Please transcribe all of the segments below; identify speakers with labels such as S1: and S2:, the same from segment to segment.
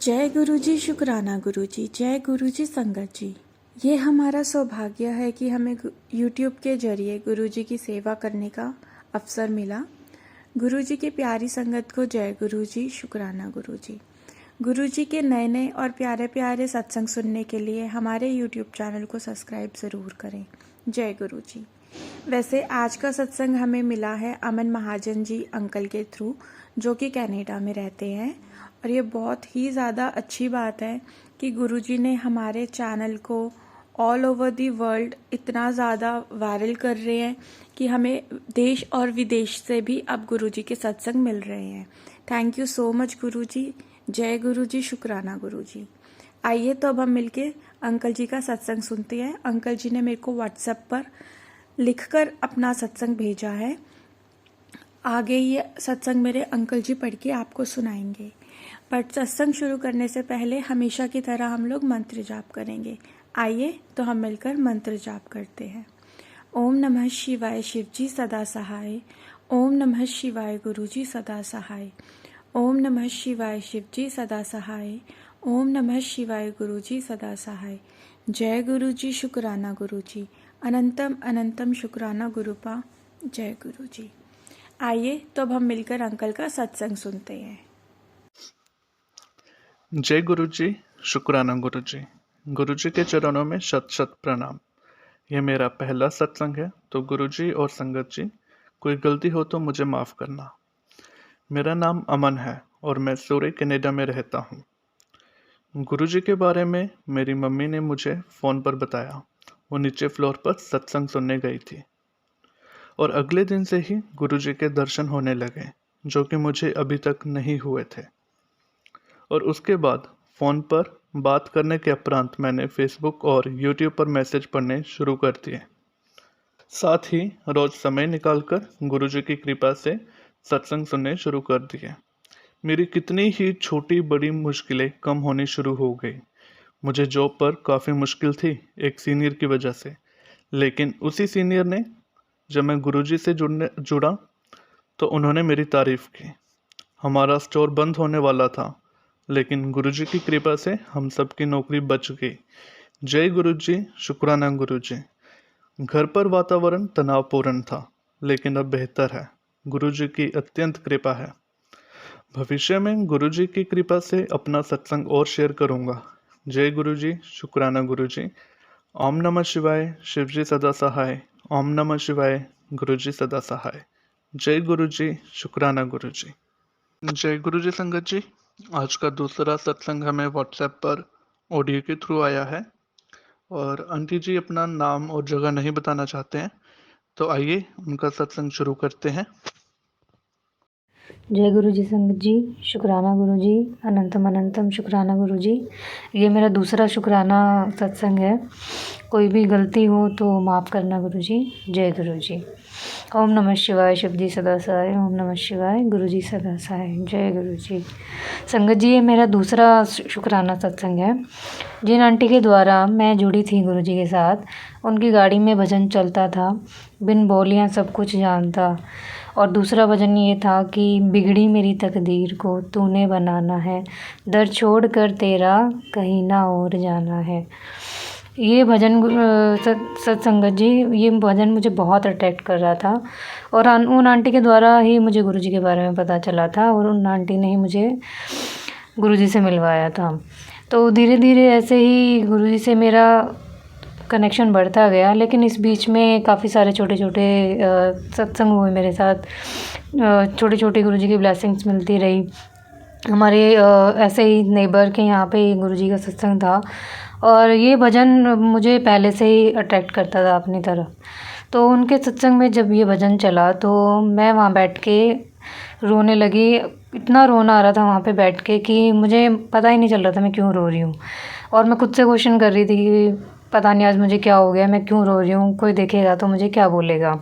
S1: जय गुरुजी, शुक्राना गुरुजी, जय गुरुजी संगत जी। ये हमारा सौभाग्य है कि हमें यूट्यूब के जरिए गुरुजी की सेवा करने का अवसर मिला। गुरुजी की प्यारी संगत को जय गुरुजी, शुक्राना गुरुजी। गुरुजी के नए नए और प्यारे प्यारे सत्संग सुनने के लिए हमारे यूट्यूब चैनल को सब्सक्राइब ज़रूर करें। जय गुरुजी। वैसे आज का सत्संग हमें मिला है अमन महाजन जी अंकल के थ्रू, जो कि कनाडा में रहते हैं। और ये बहुत ही ज़्यादा अच्छी बात है कि गुरुजी ने हमारे चैनल को ऑल ओवर दी वर्ल्ड इतना ज़्यादा वायरल कर रहे हैं कि हमें देश और विदेश से भी अब गुरुजी के सत्संग मिल रहे हैं। थैंक यू सो मच गुरुजी। जय गुरुजी, शुक्राना गुरुजी। आइए तो अब हम मिलके अंकल जी का सत्संग सुनते हैं। अंकल जी ने मेरे को व्हाट्सएप पर लिखकर अपना सत्संग भेजा है। आगे ये सत्संग मेरे अंकल जी पढ़ के आपको सुनाएंगे। पर सत्संग शुरू करने से पहले हमेशा की तरह हम लोग मंत्र जाप करेंगे। आइए तो हम मिलकर मंत्र जाप करते हैं। ओम नमः शिवाय शिवजी सदा सहाय। ओम नमः शिवाय गुरुजी सदा सहाय। ओम नमः शिवाय शिवजी सदा सहाय। ओम नमः शिवाय गुरुजी सदा सहाय। जय गुरुजी, शुक्राना गुरुजी। अनंतम अनंतम शुक्राना गुरुपा। जय गुरुजी। आइए तो अब हम मिलकर अंकल का सत्संग सुनते हैं।
S2: जय गुरुजी, शुक्राना गुरुजी। गुरुजी के चरणों में शत शत प्रणाम। यह मेरा पहला सत्संग है, तो गुरुजी और संगत जी, कोई गलती हो तो मुझे माफ़ करना। मेरा नाम अमन है और मैं सूरे कनाडा में रहता हूँ। गुरुजी के बारे में मेरी मम्मी ने मुझे फ़ोन पर बताया। वो नीचे फ्लोर पर सत्संग सुनने गई थी और अगले दिन से ही गुरुजी के दर्शन होने लगे, जो कि मुझे अभी तक नहीं हुए थे। और उसके बाद फ़ोन पर बात करने के उपरांत मैंने फेसबुक और यूट्यूब पर मैसेज पढ़ने शुरू कर दिए। साथ ही रोज़ समय निकालकर गुरुजी की कृपा से सत्संग सुनने शुरू कर दिए। मेरी कितनी ही छोटी बड़ी मुश्किलें कम होनी शुरू हो गई। मुझे जॉब पर काफ़ी मुश्किल थी एक सीनियर की वजह से, लेकिन उसी सीनियर ने जब मैं गुरुजी से जुड़ा तो उन्होंने मेरी तारीफ़ की। हमारा स्टोर बंद होने वाला था, लेकिन गुरुजी की कृपा से हम सबकी नौकरी बच गई। जय गुरुजी, शुक्राना गुरुजी। घर पर वातावरण तनावपूर्ण था, लेकिन अब बेहतर है। गुरुजी की अत्यंत कृपा है। भविष्य में गुरुजी की कृपा से अपना सत्संग और शेयर करूंगा। जय गुरुजी, शुक्राना गुरुजी। ओम नमः शिवाय, शिवजी सदा सहाय। ओम नमः शिवाय, गुरुजी सदा सहाय। जय गुरुजी, शुक्राना गुरुजी। जय गुरुजी संगत जी। आज का दूसरा सत्संग हमें व्हाट्सएप पर ऑडियो के थ्रू आया है और आंटी जी अपना नाम और जगह नहीं बताना चाहते हैं, तो आइए उनका सत्संग शुरू करते हैं।
S3: जय गुरु जी संगत जी, शुक्राना गुरु जी, अनंतम अनंतम शुक्राना गुरु जी। ये मेरा दूसरा शुक्राना सत्संग है। कोई भी गलती हो तो माफ़ करना गुरु जी। जय गुरु जी। ओम नमः शिवाय, शिव जी सदा सहाय। ओम नमः शिवाय, गुरु जी सदा सहाय। जय गुरु जी। संगत जी, ये मेरा दूसरा शुक्राना सत्संग है। जिन आंटी के द्वारा मैं जुड़ी थी गुरु जी के साथ, उनकी गाड़ी में भजन चलता था, बिन बोलियाँ सब कुछ जानता। और दूसरा भजन ये था कि बिगड़ी मेरी तकदीर को तूने बनाना है, दर छोड़ कर तेरा कहीं ना और जाना है। ये भजन सत्संगत जी, ये भजन मुझे बहुत अट्रैक्ट कर रहा था और उन आंटी के द्वारा ही मुझे गुरुजी के बारे में पता चला था और उन आंटी ने ही मुझे गुरुजी से मिलवाया था। तो धीरे धीरे ऐसे ही गुरुजी से मेरा कनेक्शन बढ़ता गया, लेकिन इस बीच में काफ़ी सारे छोटे छोटे सत्संग हुए मेरे साथ। छोटे छोटे गुरुजी की ब्लेसिंग्स मिलती रही। हमारे ऐसे ही नेबर के यहाँ पे गुरुजी का सत्संग था और ये भजन मुझे पहले से ही अट्रैक्ट करता था अपनी तरफ। तो उनके सत्संग में जब ये भजन चला तो मैं वहाँ बैठ के रोने लगी। इतना रोना आ रहा था वहाँ पे बैठ के कि मुझे पता ही नहीं चल रहा था मैं क्यों रो रही हूँ। और मैं खुद से क्वेश्चन कर रही थी कि पता नहीं आज मुझे क्या हो गया, मैं क्यों रो रही हूँ, कोई देखेगा तो मुझे क्या बोलेगा।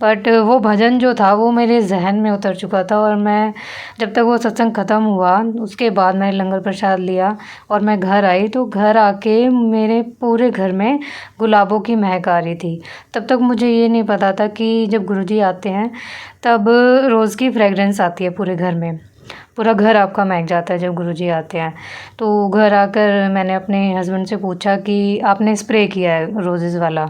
S3: बट वो भजन जो था वो मेरे जहन में उतर चुका था और मैं जब तक वो सत्संग ख़त्म हुआ उसके बाद मैंने लंगर प्रसाद लिया और मैं घर आई तो घर आके मेरे पूरे घर में गुलाबों की महक आ रही थी। तब तक मुझे ये नहीं पता था कि जब गुरुजी आते हैं तब रोज़ की फ्रेगरेंस आती है पूरे घर में। पूरा घर आपका महक जाता है जब गुरुजी आते हैं। तो घर आकर मैंने अपने हस्बैंड से पूछा कि आपने स्प्रे किया है रोज़ेज़ वाला?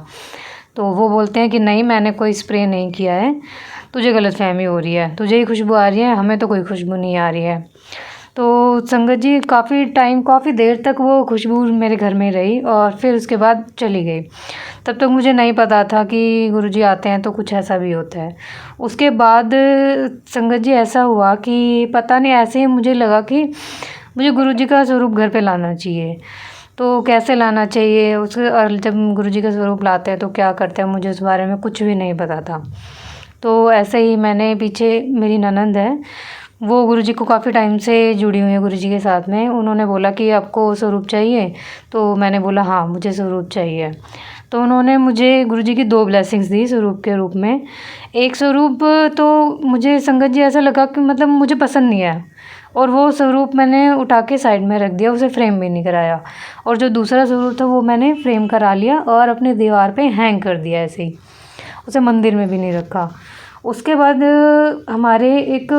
S3: तो वो बोलते हैं कि नहीं, मैंने कोई स्प्रे नहीं किया है, तुझे गलतफ़हमी हो रही है, तुझे ही खुशबू आ रही है, हमें तो कोई खुशबू नहीं आ रही है। तो संगत जी काफ़ी देर तक वो खुशबू मेरे घर में रही और फिर उसके बाद चली गई। तब तक मुझे नहीं पता था कि गुरुजी आते हैं तो कुछ ऐसा भी होता है। उसके बाद संगत जी ऐसा हुआ कि पता नहीं, ऐसे ही मुझे लगा कि मुझे गुरुजी का स्वरूप घर पे लाना चाहिए। तो कैसे लाना चाहिए उसके, और जब गुरुजी का स्वरूप लाते हैं तो क्या करते हैं, मुझे उस बारे में कुछ भी नहीं पता था। तो ऐसे ही मैंने पीछे, मेरी ननंद है वो गुरुजी को काफ़ी टाइम से जुड़ी हुई है गुरुजी के साथ में, उन्होंने बोला कि आपको स्वरूप चाहिए? तो मैंने बोला हाँ मुझे स्वरूप चाहिए। तो उन्होंने मुझे गुरुजी की 2 ब्लेसिंग्स दी स्वरूप के रूप में। एक स्वरूप तो मुझे संगत जी ऐसा लगा कि मतलब मुझे पसंद नहीं है, और वो स्वरूप मैंने उठा के साइड में रख दिया, उसे फ्रेम भी नहीं कराया। और जो दूसरा स्वरूप था वो मैंने फ्रेम करा लिया और अपने दीवार पे हैंग कर दिया ऐसे ही, उसे मंदिर में भी नहीं रखा। उसके बाद हमारे एक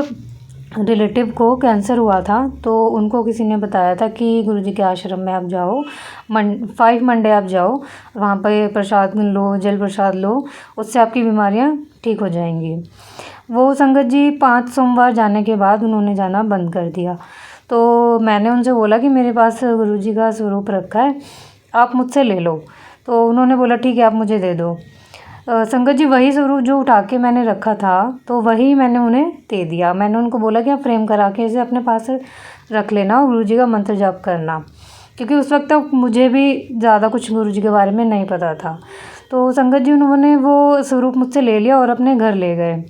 S3: रिलेटिव को कैंसर हुआ था, तो उनको किसी ने बताया था कि गुरुजी के आश्रम में आप जाओ, 5 मंडे आप जाओ, वहाँ पे प्रसाद लो, जल प्रसाद लो, उससे आपकी बीमारियाँ ठीक हो जाएंगी। वो संगत जी 5 सोमवार जाने के बाद उन्होंने जाना बंद कर दिया। तो मैंने उनसे बोला कि मेरे पास गुरुजी का स्वरूप रखा है, आप मुझसे ले लो। तो उन्होंने बोला ठीक है, आप मुझे दे दो। संगत जी वही स्वरूप जो उठा के मैंने रखा था, तो वही मैंने उन्हें दे दिया। मैंने उनको बोला कि आप फ्रेम करा के इसे अपने पास रख लेना और गुरुजी का मंत्र जाप करना, क्योंकि उस वक्त तक मुझे भी ज़्यादा कुछ गुरुजी के बारे में नहीं पता था। तो संगत जी उन्होंने वो स्वरूप मुझसे ले लिया और अपने घर ले गए।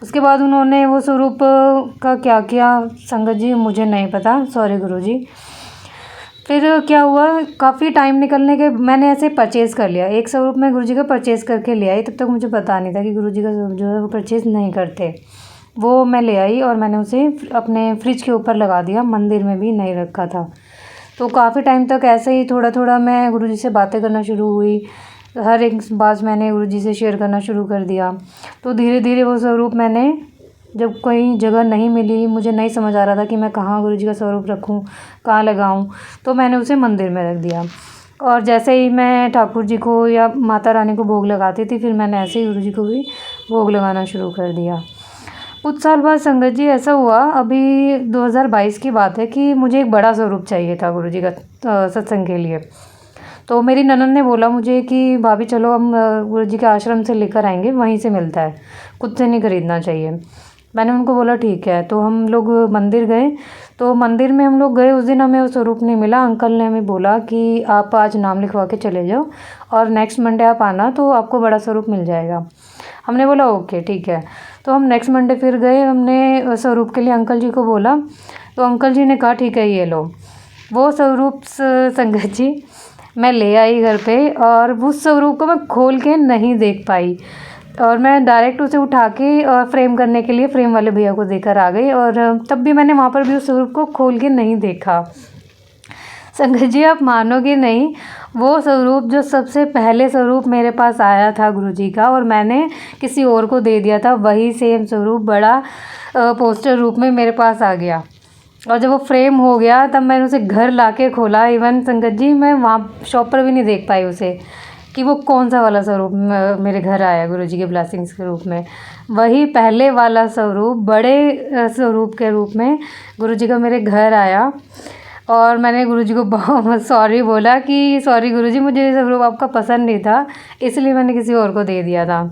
S3: उसके बाद उन्होंने वो स्वरूप का क्या किया संगत जी मुझे नहीं पता, सॉरी गुरुजी। फिर क्या हुआ, काफ़ी टाइम निकलने के मैंने ऐसे परचेज़ कर लिया, एक स्वरूप मैं गुरुजी का परचेज़ करके ले आई। तब तक मुझे पता नहीं था कि गुरुजी का स्वरूप जो है वो परचेज़ नहीं करते। वो मैं ले आई और मैंने उसे अपने फ्रिज के ऊपर लगा दिया, मंदिर में भी नहीं रखा था। तो काफ़ी टाइम तक ऐसे ही थोड़ा थोड़ा मैं गुरुजी से बातें करना शुरू हुई, हर एक बात मैंने गुरुजी से शेयर करना शुरू कर दिया। तो धीरे धीरे वो स्वरूप मैंने, जब कोई जगह नहीं मिली, मुझे नहीं समझ आ रहा था कि मैं कहाँ गुरुजी का स्वरूप रखूँ, कहाँ लगाऊँ, तो मैंने उसे मंदिर में रख दिया। और जैसे ही मैं ठाकुर जी को या माता रानी को भोग लगाती थी, फिर मैंने ऐसे ही गुरुजी को भी भोग लगाना शुरू कर दिया। कुछ साल बाद संगत जी ऐसा हुआ, अभी 2022 की बात है, कि मुझे एक बड़ा स्वरूप चाहिए था गुरुजी का सत्संग के लिए। तो मेरी ननंद ने बोला मुझे कि भाभी चलो हम गुरुजी के आश्रम से लेकर आएंगे, वहीं से मिलता है, खुद से नहीं खरीदना चाहिए। मैंने उनको बोला ठीक है। तो हम लोग मंदिर गए, तो मंदिर में हम लोग गए, उस दिन हमें वो स्वरूप नहीं मिला। अंकल ने हमें बोला कि आप आज नाम लिखवा के चले जाओ और नेक्स्ट मंडे आप आना तो आपको बड़ा स्वरूप मिल जाएगा। हमने बोला ओके ठीक है। तो हम नेक्स्ट मंडे फिर गए, हमने स्वरूप के लिए अंकल जी को बोला, तो अंकल जी ने कहा ठीक है ये लो। वो स्वरूप संगत जी मैं ले आई घर पे, और उस स्वरूप को मैं खोल के नहीं देख पाई, और मैं डायरेक्ट उसे उठा के और फ्रेम करने के लिए फ्रेम वाले भैया को देकर आ गई, और तब भी मैंने वहाँ पर भी उस स्वरूप को खोल के नहीं देखा। संगत जी आप मानोगे नहीं, वो स्वरूप जो सबसे पहले स्वरूप मेरे पास आया था गुरुजी का, और मैंने किसी और को दे दिया था, वही सेम स्वरूप बड़ा पोस्टर रूप में मेरे पास आ गया। और जब वो फ्रेम हो गया तब मैंने उसे घर लाके खोला। इवन संगत जी मैं वहाँ शॉप पर भी नहीं देख पाई उसे कि वो कौन सा वाला स्वरूप मेरे घर आया गुरुजी के ब्लेसिंग्स के रूप में। वही पहले वाला स्वरूप बड़े स्वरूप के रूप में गुरुजी का मेरे घर आया, और मैंने गुरुजी को बहुत सॉरी बोला कि सॉरी गुरुजी, मुझे ये स्वरूप आपका पसंद नहीं था, इसलिए मैंने किसी और को दे दिया था।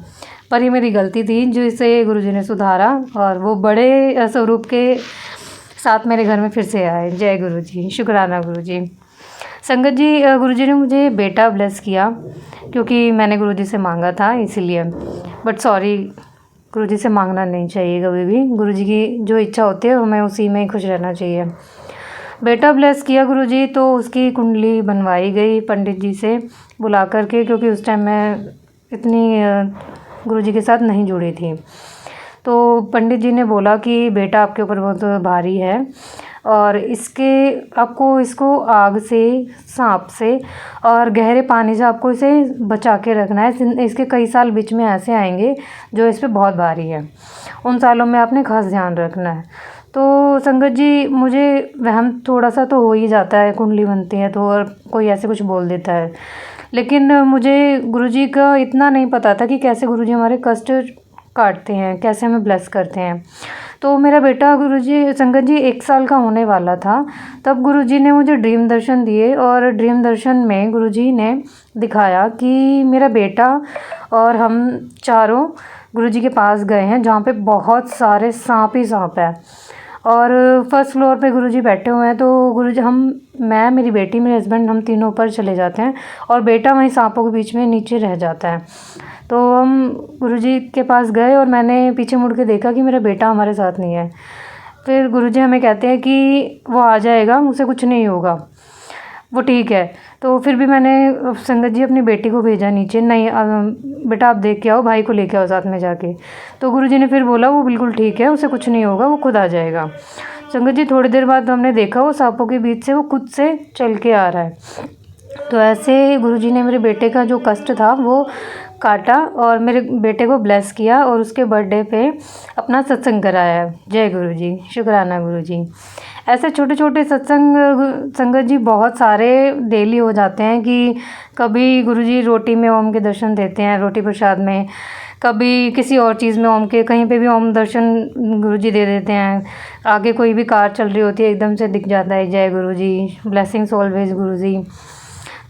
S3: पर ये मेरी गलती थी जो इसे गुरुजी ने सुधारा, और वो बड़े स्वरूप के साथ मेरे घर में फिर से आए। जय गुरुजी, शुक्राना गुरुजी। संगत जी गुरुजी ने मुझे बेटा ब्लेस किया, क्योंकि मैंने गुरुजी से मांगा था इसीलिए। बट सॉरी, गुरुजी से मांगना नहीं चाहिए कभी भी, गुरुजी की जो इच्छा होती है हमें उसी में खुश रहना चाहिए। बेटा ब्लेस किया गुरुजी, तो उसकी कुंडली बनवाई गई पंडित जी से बुला करके, क्योंकि उस टाइम मैं इतनी गुरुजी के साथ नहीं जुड़ी थी। तो पंडित जी ने बोला कि बेटा आपके ऊपर बहुत भारी है, और आपको इसको आग से, सांप से और गहरे पानी से आपको इसे बचा के रखना है। इसके कई साल बीच में ऐसे आएंगे जो इस पे बहुत भारी है, उन सालों में आपने खास ध्यान रखना है। तो संगत जी मुझे वहम थोड़ा सा तो हो ही जाता है, कुंडली बनती है तो, और कोई ऐसे कुछ बोल देता है। लेकिन मुझे गुरुजी का इतना नहीं पता था कि कैसे गुरुजी हमारे कष्ट काटते हैं, कैसे हमें ब्लेस करते हैं। तो मेरा बेटा गुरुजी संगत जी 1 साल का होने वाला था, तब गुरुजी ने मुझे ड्रीम दर्शन दिए, और ड्रीम दर्शन में गुरुजी ने दिखाया कि मेरा बेटा और हम चारों गुरुजी के पास गए हैं, जहाँ पे बहुत सारे सांप ही सांप है। और फर्स्ट फ्लोर पे गुरुजी बैठे हुए हैं, तो गुरुजी मैं मेरी बेटी मेरे हस्बैंड हम तीनों ऊपर चले जाते हैं, और बेटा वहीं सांपों के बीच में नीचे रह जाता है। तो हम गुरुजी के पास गए और मैंने पीछे मुड़ के देखा कि मेरा बेटा हमारे साथ नहीं है। फिर गुरुजी हमें कहते हैं कि वो आ जाएगा, मुझसे कुछ नहीं होगा, वो ठीक है। तो फिर भी मैंने संगत जी अपनी बेटी को भेजा नीचे, नहीं बेटा आप देख के आओ, भाई को लेके आओ साथ में जाके। तो गुरुजी ने फिर बोला वो बिल्कुल ठीक है, उसे कुछ नहीं होगा, वो खुद आ जाएगा। संगत जी थोड़ी देर बाद हमने देखा वो सांपों के बीच से वो खुद से चल के आ रहा है। तो ऐसे गुरुजी ने मेरे बेटे का जो कष्ट था वो काटा और मेरे बेटे को ब्लेस किया, और उसके बर्थडे पे अपना सत्संग कराया। जय गुरुजी, शुक्राना गुरुजी। ऐसे छोटे छोटे सत्संग संगत जी बहुत सारे डेली हो जाते हैं कि कभी गुरुजी रोटी में ओम के दर्शन देते हैं, रोटी प्रसाद में, कभी किसी और चीज़ में ओम के, कहीं पे भी ओम दर्शन गुरुजी दे देते हैं। आगे कोई भी कार चल रही होती है एकदम से दिख जाता है जय गुरुजी, ब्लेसिंग्स ऑलवेज गुरुजी।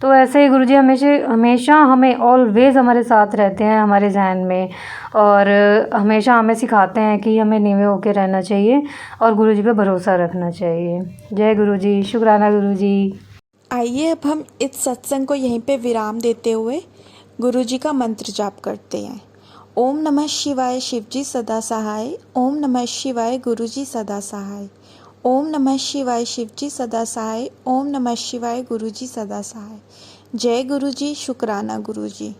S3: तो ऐसे गुरुजी हमेशा हमें ऑलवेज़ हमारे साथ रहते हैं हमारे जहन में, और हमेशा हमें सिखाते हैं कि हमें नीवे होकर रहना चाहिए और गुरुजी पे भरोसा रखना चाहिए। जय गुरुजी, शुक्राना गुरुजी।
S1: आइए अब हम इस सत्संग को यहीं पे विराम देते हुए गुरुजी का मंत्र जाप करते हैं। ओम नमः शिवाय शिवजी सदा सहाय, ओम नमः शिवाय गुरुजी सदा सहाय, ओम नमः शिवाय शिवजी सदा सहाय, ओम नमः शिवाय गुरुजी सदा सहाय। जय गुरुजी, शुक्राना गुरुजी।